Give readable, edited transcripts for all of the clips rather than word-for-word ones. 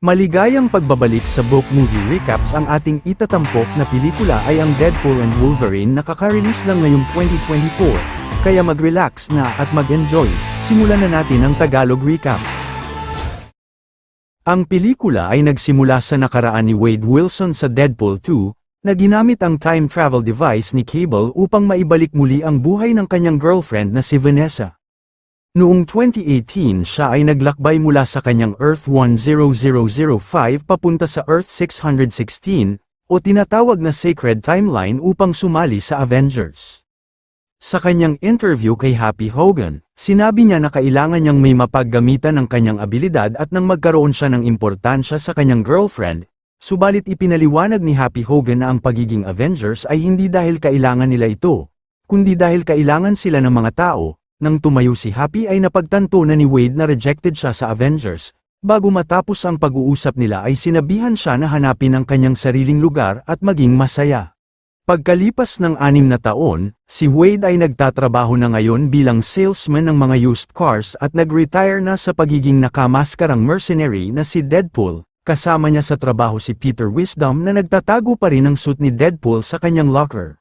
Maligayang pagbabalik sa book movie recaps. Ang ating itatampok na pelikula ay ang Deadpool and Wolverine na kaka-release lang ngayong 2024. Kaya mag-relax na at mag-enjoy. Simulan na natin ang Tagalog recap. Ang pelikula ay nagsimula sa nakaraan ni Wade Wilson sa Deadpool 2, na ginamit ang time travel device ni Cable upang maibalik muli ang buhay ng kanyang girlfriend na si Vanessa. Noong 2018 siya ay naglakbay mula sa kanyang Earth 10005 papunta sa Earth 616, o tinatawag na Sacred Timeline upang sumali sa Avengers. Sa kanyang interview kay Happy Hogan, sinabi niya na kailangan niyang may mapaggamitan ng kanyang abilidad at nang magkaroon siya ng importansya sa kanyang girlfriend, subalit ipinaliwanag ni Happy Hogan na ang pagiging Avengers ay hindi dahil kailangan nila ito, kundi dahil kailangan sila ng mga tao. Nang tumayo si Happy ay napagtanto na ni Wade na rejected siya sa Avengers. Bago matapos ang pag-uusap nila ay sinabihan siya na hanapin ang kanyang sariling lugar at maging masaya. Pagkalipas ng 6 na taon, si Wade ay nagtatrabaho na ngayon bilang salesman ng mga used cars at nag-retire na sa pagiging nakamaskarang mercenary na si Deadpool. Kasama niya sa trabaho si Peter Wisdom na nagtatago pa rin ng suit ni Deadpool sa kanyang locker.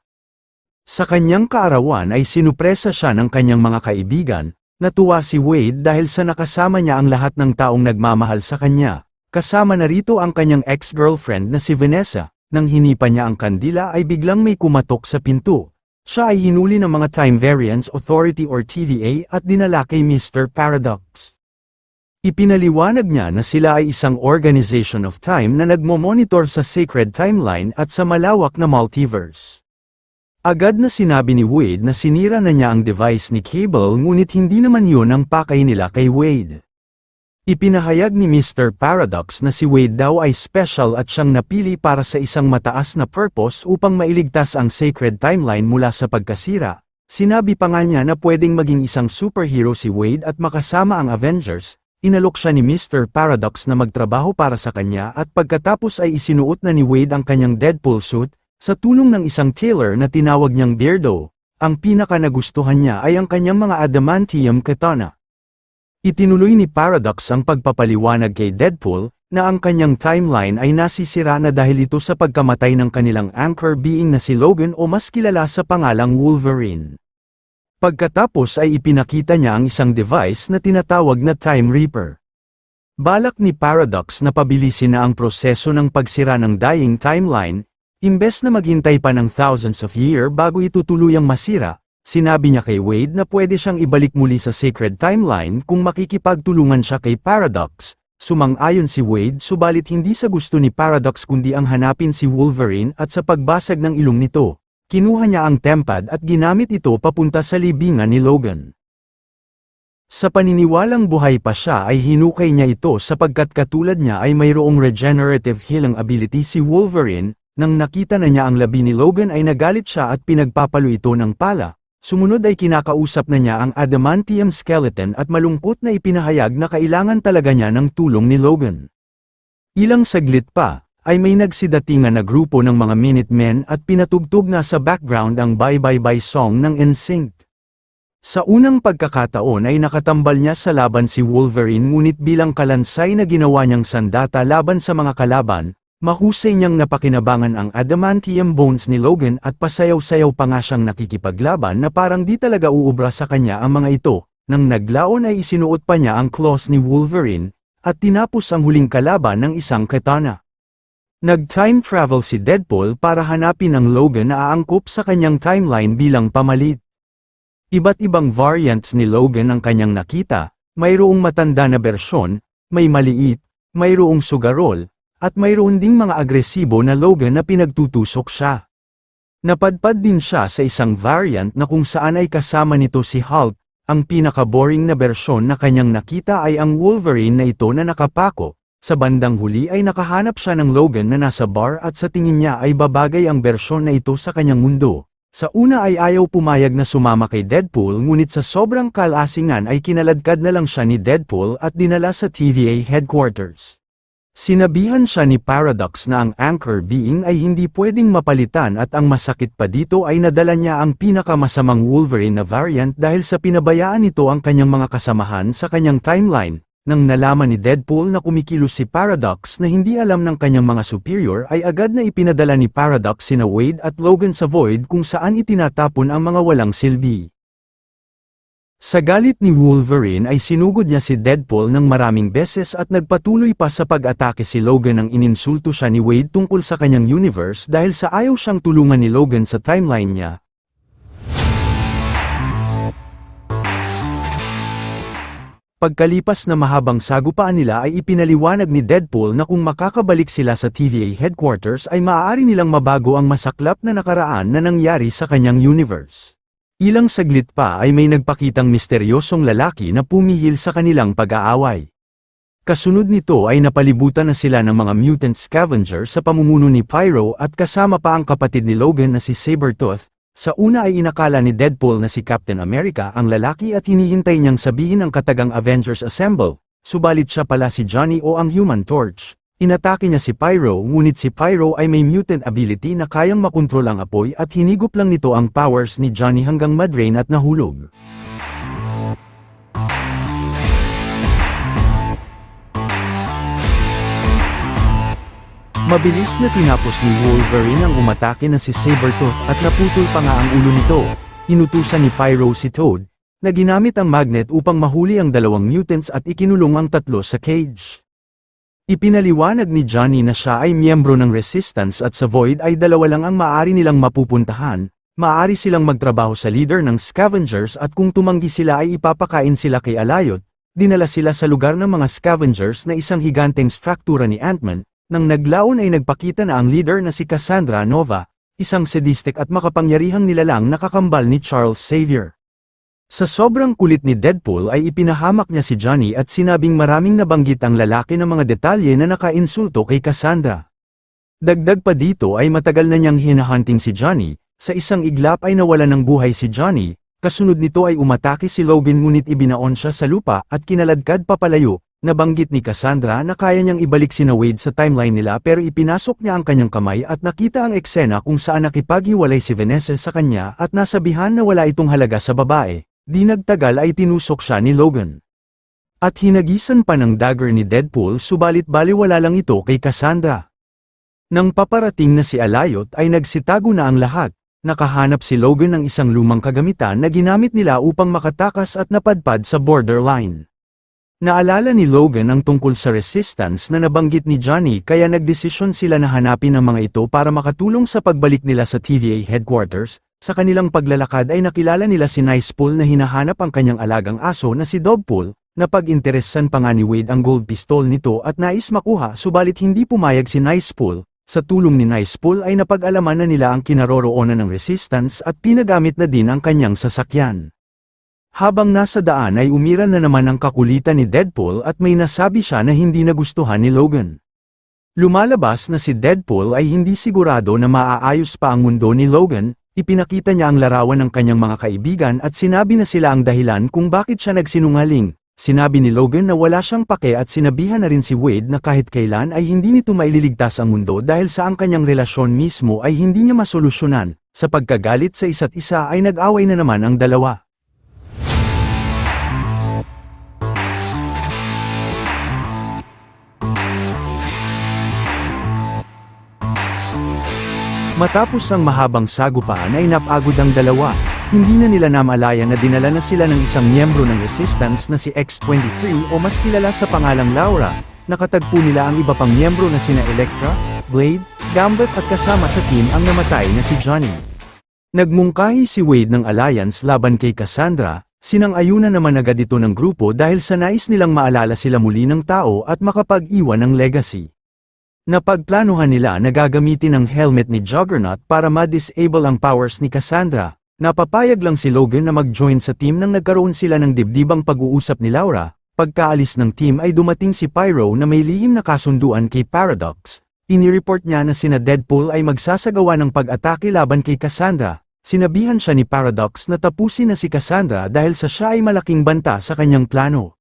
Sa kanyang kaarawan ay sinupresa siya ng kanyang mga kaibigan. Natuwa si Wade dahil sa nakasama niya ang lahat ng taong nagmamahal sa kanya. Kasama na rito ang kanyang ex-girlfriend na si Vanessa. Nang hinipa niya ang kandila ay biglang may kumatok sa pinto. Siya ay hinuli ng mga Time Variance Authority or TVA at dinala kay Mr. Paradox. Ipinaliwanag niya na sila ay isang organization of time na nagmo-monitor sa Sacred Timeline at sa malawak na multiverse. Agad na sinabi ni Wade na sinira na niya ang device ni Cable, ngunit hindi naman yun ang pakay nila kay Wade. Ipinahayag ni Mr. Paradox na si Wade daw ay special at siyang napili para sa isang mataas na purpose upang mailigtas ang Sacred Timeline mula sa pagkasira. Sinabi pa nga niya na pwedeng maging isang superhero si Wade at makasama ang Avengers. Inalok siya ni Mr. Paradox na magtrabaho para sa kanya at pagkatapos ay isinuot na ni Wade ang kanyang Deadpool suit. Sa tulong ng isang tailor na tinawag niyang Beardo, ang pinaka-nagustuhan niya ay ang kanyang mga adamantium katana. Itinuloy ni Paradox ang pagpapaliwanag kay Deadpool, na ang kanyang timeline ay nasisira na dahil ito sa pagkamatay ng kanilang anchor being na si Logan o mas kilala sa pangalang Wolverine. Pagkatapos ay ipinakita niya ang isang device na tinatawag na Time Reaper. Balak ni Paradox na pabilisin na ang proseso ng pagsira ng dying timeline. Imbes na maghintay pa ng thousands of years bago ito tuluyang masira, sinabi niya kay Wade na pwede siyang ibalik muli sa Sacred Timeline kung makikipagtulungan siya kay Paradox. Sumang-ayon si Wade subalit hindi sa gusto ni Paradox kundi ang hanapin si Wolverine at sa pagbasag ng ilong nito, kinuha niya ang tempad at ginamit ito papunta sa libingan ni Logan. Sa paniniwalang buhay pa siya ay hinukay niya ito sapagkat katulad niya ay mayroong regenerative healing ability si Wolverine. Nang nakita na niya ang labi ni Logan ay nagalit siya at pinagpapalo ito ng pala. Sumunod ay kinakausap na niya ang adamantium skeleton at malungkot na ipinahayag na kailangan talaga niya ng tulong ni Logan. Ilang saglit pa, ay may nagsidatingan na grupo ng mga Minutemen at pinatugtog na sa background ang Bye Bye Bye song ng NSYNC. Sa unang pagkakataon ay nakatambal niya sa laban si Wolverine, ngunit bilang kalansay na ginawa niyang sandata laban sa mga kalaban, mahusay niyang napakinabangan ang adamantium bones ni Logan at pasayaw-sayaw pa nga siyang nakikipaglaban na parang di talaga uubra sa kanya ang mga ito. Nang naglaon ay isinuot pa niya ang claws ni Wolverine, at tinapos ang huling kalaban ng isang katana. Nag-time travel si Deadpool para hanapin ang Logan na aangkop sa kanyang timeline bilang pamalit. Iba't ibang variants ni Logan ang kanyang nakita, mayroong matanda na bersyon, may maliit, mayroong sugarol, at mayroon ding mga agresibo na Logan na pinagtutusok siya. Napadpad din siya sa isang variant na kung saan ay kasama nito si Hulk. Ang pinaka-boring na bersyon na kanyang nakita ay ang Wolverine na ito na nakapako. Sa bandang huli ay nakahanap siya ng Logan na nasa bar at sa tingin niya ay babagay ang bersyon na ito sa kanyang mundo. Sa una ay ayaw pumayag na sumama kay Deadpool, ngunit sa sobrang kalasingan ay kinaladkad na lang siya ni Deadpool at dinala sa TVA headquarters. Sinabihan siya ni Paradox na ang anchor being ay hindi pwedeng mapalitan at ang masakit pa dito ay nadala niya ang pinakamasamang Wolverine na variant dahil sa pinabayaan nito ang kanyang mga kasamahan sa kanyang timeline. Nang nalaman ni Deadpool na kumikilos si Paradox na hindi alam ng kanyang mga superior ay agad na ipinadala ni Paradox sina Wade at Logan sa Void kung saan itinatapon ang mga walang silbi. Sa galit ni Wolverine ay sinugod niya si Deadpool ng maraming beses at nagpatuloy pa sa pag-atake si Logan nang ininsulto siya ni Wade tungkol sa kanyang universe dahil sa ayaw siyang tulungan ni Logan sa timeline niya. Pagkalipas na mahabang sagupaan nila ay ipinaliwanag ni Deadpool na kung makakabalik sila sa TVA headquarters ay maaari nilang mabago ang masaklap na nakaraan na nangyari sa kanyang universe. Ilang saglit pa ay may nagpakitang misteryosong lalaki na pumihil sa kanilang pag-aaway. Kasunod nito ay napalibutan na sila ng mga mutant scavenger sa pamumuno ni Pyro at kasama pa ang kapatid ni Logan na si Sabretooth. Sa una ay inakala ni Deadpool na si Captain America ang lalaki at hinihintay niyang sabihin ang katagang Avengers Assemble, subalit siya pala si Johnny o ang Human Torch. Inatake niya si Pyro ngunit si Pyro ay may mutant ability na kayang makontrol ang apoy at hinigop lang nito ang powers ni Johnny hanggang madrain at nahulog. Mabilis na tinapos ni Wolverine ang umatake na si Sabretooth at naputol pa nga ang ulo nito. Inutusan ni Pyro si Toad, na ginamit ang magnet upang mahuli ang dalawang mutants at ikinulong ang tatlo sa cage. Ipinaliwanag ni Johnny na siya ay miyembro ng Resistance at sa Void ay dalawa lang ang maaari nilang mapupuntahan, maaari silang magtrabaho sa leader ng Scavengers at kung tumanggi sila ay ipapakain sila kay Alayot. Dinala sila sa lugar ng mga Scavengers na isang higanteng struktura ni Ant-Man. Nang naglaon ay nagpakita na ang leader na si Cassandra Nova, isang sadistic at makapangyarihang nilalang na kakambal ni Charles Xavier. Sa sobrang kulit ni Deadpool ay ipinahamak niya si Johnny at sinabing maraming nabanggit ang lalaki ng mga detalye na nakainsulto kay Cassandra. Dagdag pa dito ay matagal na niyang hinahunting si Johnny, sa isang iglap ay nawalan ng buhay si Johnny, kasunod nito ay umatake si Logan ngunit ibinaon siya sa lupa at kinaladkad papalayo. Nabanggit ni Cassandra na kaya niyang ibalik sina Wade sa timeline nila pero ipinasok niya ang kanyang kamay at nakita ang eksena kung saan nakipaghiwalay si Vanessa sa kanya at nasabihan na wala itong halaga sa babae. Di nagtagal ay tinusok siya ni Logan. At hinagisan pa ng dagger ni Deadpool subalit baliwala lang ito kay Cassandra. Nang paparating na si Alayot ay nagsitago na ang lahat. Nakahanap si Logan ng isang lumang kagamitan na ginamit nila upang makatakas at napadpad sa borderline. Naalala ni Logan ang tungkol sa Resistance na nabanggit ni Johnny kaya nagdesisyon sila na hanapin ang mga ito para makatulong sa pagbalik nila sa TVA headquarters. Sa kanilang paglalakad ay nakilala nila si Nicepool na hinahanap ang kanyang alagang aso na si Dogpool, na pag-interesan pa nga ni Wade ang gold pistol nito at nais makuha subalit hindi pumayag si Nicepool. Sa tulong ni Nicepool ay napag-alaman na nila ang kinaroroonan ng Resistance at pinagamit na din ang kanyang sasakyan. Habang nasa daan ay umiral na naman ang kakulitan ni Deadpool at may nasabi siya na hindi nagustuhan ni Logan. Lumalabas na si Deadpool ay hindi sigurado na maaayos pa ang mundo ni Logan, ipinakita niya ang larawan ng kanyang mga kaibigan at sinabi na sila ang dahilan kung bakit siya nagsinungaling. Sinabi ni Logan na wala siyang pake at sinabihan na rin si Wade na kahit kailan ay hindi nito maililigtas ang mundo dahil sa ang kanyang relasyon mismo ay hindi niya masolusyonan. Sa pagkagalit sa isa't isa ay nag-away na naman ang dalawa. Matapos ang mahabang sagupaan ay napagod ang dalawa, hindi na nila namalaya na dinala na sila ng isang miyembro ng Resistance na si X-23 o mas kilala sa pangalang Laura. Nakatagpo nila ang iba pang miyembro na sina Elektra, Blade, Gambit at kasama sa team ang namatay na si Johnny. Nagmungkahi si Wade ng alliance laban kay Cassandra, sinang-ayunan naman agad ito ng grupo dahil sa nais nilang maalala sila muli ng tao at makapag-iwan ng legacy. Napagplanuhan nila na gagamitin ang helmet ni Juggernaut para ma-disable ang powers ni Cassandra. Napapayag lang si Logan na mag-join sa team nang nagkaroon sila ng dibdibang pag-uusap ni Laura. Pagkaalis ng team ay dumating si Pyro na may lihim na kasunduan kay Paradox. Inireport niya na sina Deadpool ay magsasagawa ng pag-atake laban kay Cassandra. Sinabihan siya ni Paradox na tapusin na si Cassandra dahil sa siya ay malaking banta sa kanyang plano.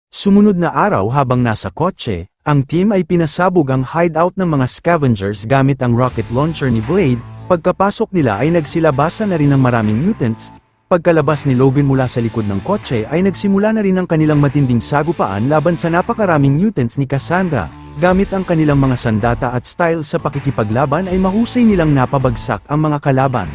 Sumunod na araw habang nasa kotse, ang team ay pinasabog ang hideout ng mga Scavengers gamit ang rocket launcher ni Blade. Pagkapasok nila ay nagsilabasan na rin ng maraming mutants. Pagkalabas ni Logan mula sa likod ng kotse ay nagsimula na rin ang kanilang matinding sagupaan laban sa napakaraming mutants ni Cassandra. Gamit ang kanilang mga sandata at style sa pakikipaglaban ay mahusay nilang napabagsak ang mga kalaban.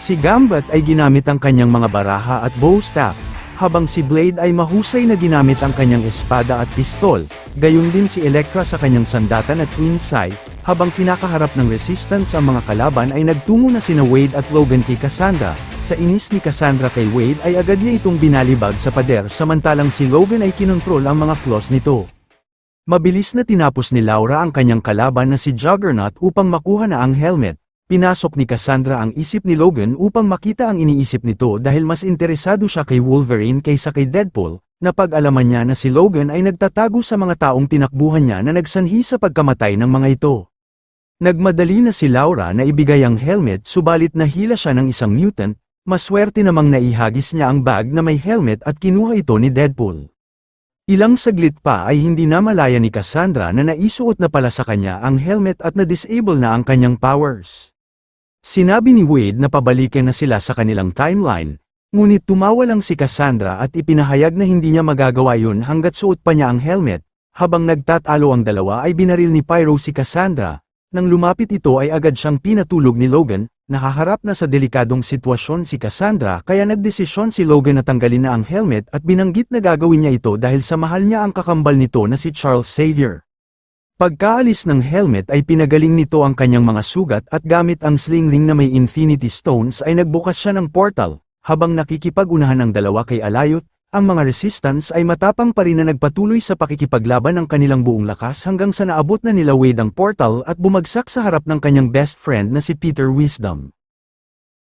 Si Gambit ay ginamit ang kanyang mga baraha at bow staff, habang si Blade ay mahusay na ginamit ang kanyang espada at pistol, gayon din si Elektra sa kanyang sandata na Twin Sai. Habang kinakaharap ng resistance ang mga kalaban ay nagtungo na sina Wade at Logan kay Cassandra. Sa inis ni Cassandra kay Wade ay agad niya itong binalibag sa pader samantalang si Logan ay kinontrol ang mga claws nito. Mabilis na tinapos ni Laura ang kanyang kalaban na si Juggernaut upang makuha na ang helmet. Pinasok ni Cassandra ang isip ni Logan upang makita ang iniisip nito dahil mas interesado siya kay Wolverine kaysa kay Deadpool. Napag-alaman niya na si Logan ay nagtatago sa mga taong tinakbuhan niya na nagsanhi sa pagkamatay ng mga ito. Nagmadali na si Laura na ibigay ang helmet subalit nahila siya ng isang mutant, maswerte namang naihagis niya ang bag na may helmet at kinuha ito ni Deadpool. Ilang saglit pa ay hindi na malaya ni Cassandra na naisuot na pala sa kanya ang helmet at na-disable na ang kanyang powers. Sinabi ni Wade na pabalikin na sila sa kanilang timeline, ngunit tumawa lang si Cassandra at ipinahayag na hindi niya magagawa yun hanggat suot pa niya ang helmet. Habang nagtatalo ang dalawa ay binaril ni Pyro si Cassandra. Nang lumapit ito ay agad siyang pinatulog ni Logan. Nahaharap na sa delikadong sitwasyon si Cassandra kaya nagdesisyon si Logan na tanggalin na ang helmet at binanggit na gagawin niya ito dahil sa mahal niya ang kakambal nito na si Charles Xavier. Pagkaalis ng helmet ay pinagaling nito ang kanyang mga sugat at gamit ang sling ring na may Infinity Stones ay nagbukas siya ng portal. Habang nakikipag-unahan ng dalawa kay Alayot, ang mga resistance ay matapang pa rin na nagpatuloy sa pakikipaglaban ng kanilang buong lakas hanggang sa naabot na nila Wade ang portal at bumagsak sa harap ng kanyang best friend na si Peter Wisdom.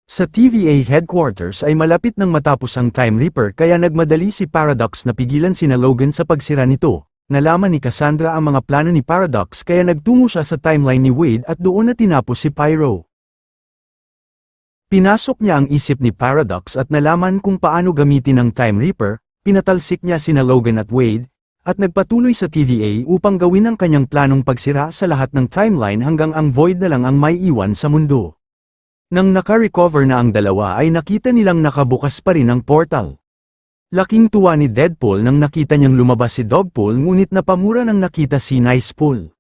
Sa TVA headquarters ay malapit nang matapos ang Time Reaper kaya nagmadali si Paradox na pigilan sina Logan sa pagsira nito. Nalaman ni Cassandra ang mga plano ni Paradox kaya nagtungo siya sa timeline ni Wade at doon na tinapos si Pyro. Pinasok niya ang isip ni Paradox at nalaman kung paano gamitin ang Time Reaper, pinatalsik niya sina Logan at Wade, at nagpatuloy sa TVA upang gawin ang kanyang planong pagsira sa lahat ng timeline hanggang ang Void na lang ang may iwan sa mundo. Nang naka-recover na ang dalawa ay nakita nilang nakabukas pa rin ang portal. Laking tuwa ni Deadpool nang nakita niyang lumabas si Dogpool ngunit napamura nang nakita si Nicepool.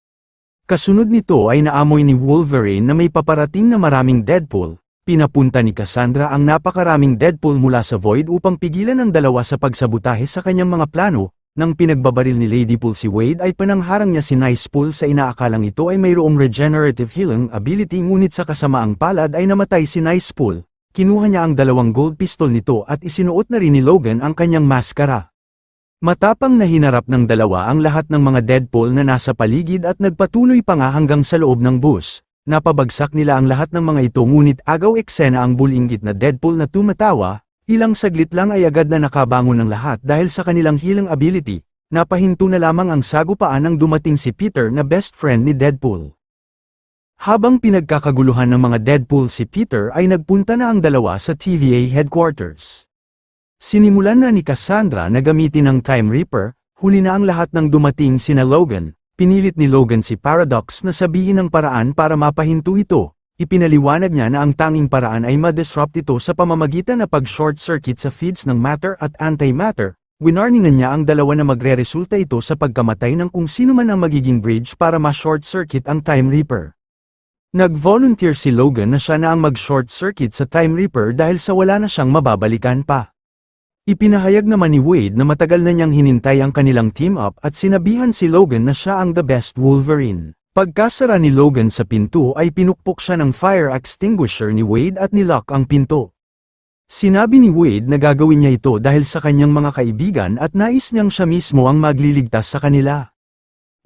Kasunod nito ay naamoy ni Wolverine na may paparating na maraming Deadpool. Pinapunta ni Cassandra ang napakaraming Deadpool mula sa Void upang pigilan ang dalawa sa pagsabotahe sa kanyang mga plano. Nang pinagbabaril ni Ladypool si Wade ay panangharang niya si Nicepool sa inaakalang ito ay mayroong regenerative healing ability ngunit sa kasamaang palad ay namatay si Nicepool. Kinuha niya ang dalawang gold pistol nito at isinuot na rin ni Logan ang kanyang maskara. Matapang na hinarap ng dalawa ang lahat ng mga Deadpool na nasa paligid at nagpatuloy pa nga hanggang sa loob ng bus. Napabagsak nila ang lahat ng mga ito ngunit agaw eksena ang bulinggit na Deadpool na tumatawa, ilang saglit lang ay agad na nakabangon ng lahat dahil sa kanilang healing ability, napahinto na lamang ang sagupaan nang dumating si Peter na best friend ni Deadpool. Habang pinagkakaguluhan ng mga Deadpool si Peter ay nagpunta na ang dalawa sa TVA headquarters. Sinimulan na ni Cassandra na gamitin ang Time Reaper, huli na ang lahat ng dumating sina Logan. Pinilit ni Logan si Paradox na sabihin ang paraan para mapahinto ito. Ipinaliwanag niya na ang tanging paraan ay ma-disrupt ito sa pamamagitan na pag-short circuit sa feeds ng matter at antimatter. Winarningan niya ang dalawa na magre-resulta ito sa pagkamatay ng kung sino man ang magiging bridge para ma-short circuit ang Time Reaper. Nag-volunteer si Logan na siya na ang mag-short circuit sa Time Reaper dahil sa wala na siyang mababalikan pa. Ipinahayag naman ni Wade na matagal na niyang hinintay ang kanilang team-up at sinabihan si Logan na siya ang the best Wolverine. Pagkasara ni Logan sa pinto ay pinukpok siya ng fire extinguisher ni Wade at nilock ang pinto. Sinabi ni Wade na gagawin niya ito dahil sa kanyang mga kaibigan at nais niyang siya mismo ang magliligtas sa kanila.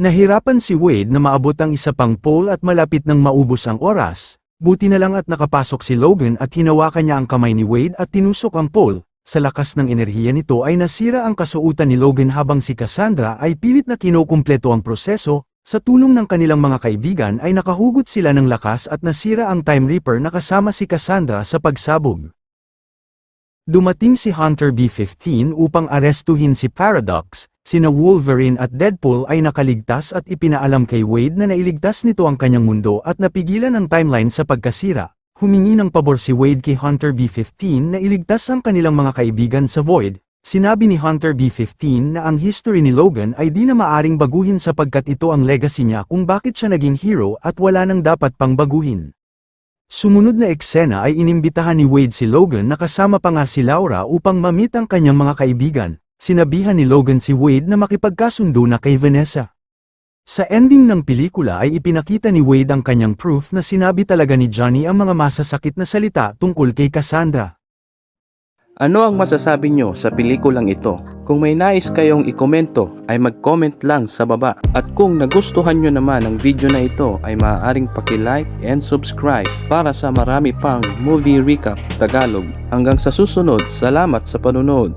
Nahirapan si Wade na maabot ang isa pang pole at malapit nang maubos ang oras, buti na lang at nakapasok si Logan at hinawakan niya ang kamay ni Wade at tinusok ang pole. Sa lakas ng enerhiya nito ay nasira ang kasuotan ni Logan habang si Cassandra ay pilit na kinukumpleto ang proseso, sa tulong ng kanilang mga kaibigan ay nakahugot sila ng lakas at nasira ang Time Reaper na kasama si Cassandra sa pagsabog. Dumating si Hunter B-15 upang arestuhin si Paradox, sina Wolverine at Deadpool ay nakaligtas at ipinaalam kay Wade na nailigtas nito ang kanyang mundo at napigilan ang timeline sa pagkasira. humingi ng pabor si Wade kay Hunter B-15 na iligtas ang kanilang mga kaibigan sa Void. Sinabi ni Hunter B-15 na ang history ni Logan ay di na maaring baguhin sapagkat ito ang legacy niya kung bakit siya naging hero at wala nang dapat pang baguhin. Sumunod na eksena ay inimbitahan ni Wade si Logan na kasama pa nga si Laura upang ma-meet ang kanyang mga kaibigan. Sinabihan ni Logan si Wade na makipagkasundo na kay Vanessa. Sa ending ng pelikula ay ipinakita ni Wade ang kanyang proof na sinabi talaga ni Johnny ang mga masasakit na salita tungkol kay Cassandra. Ano ang masasabi nyo sa pelikulang ito? Kung may nais kayong ikomento ay mag-comment lang sa baba. At kung nagustuhan nyo naman ang video na ito ay maaaring paki-like and subscribe para sa marami pang movie recap Tagalog. Hanggang sa susunod, salamat sa panunod.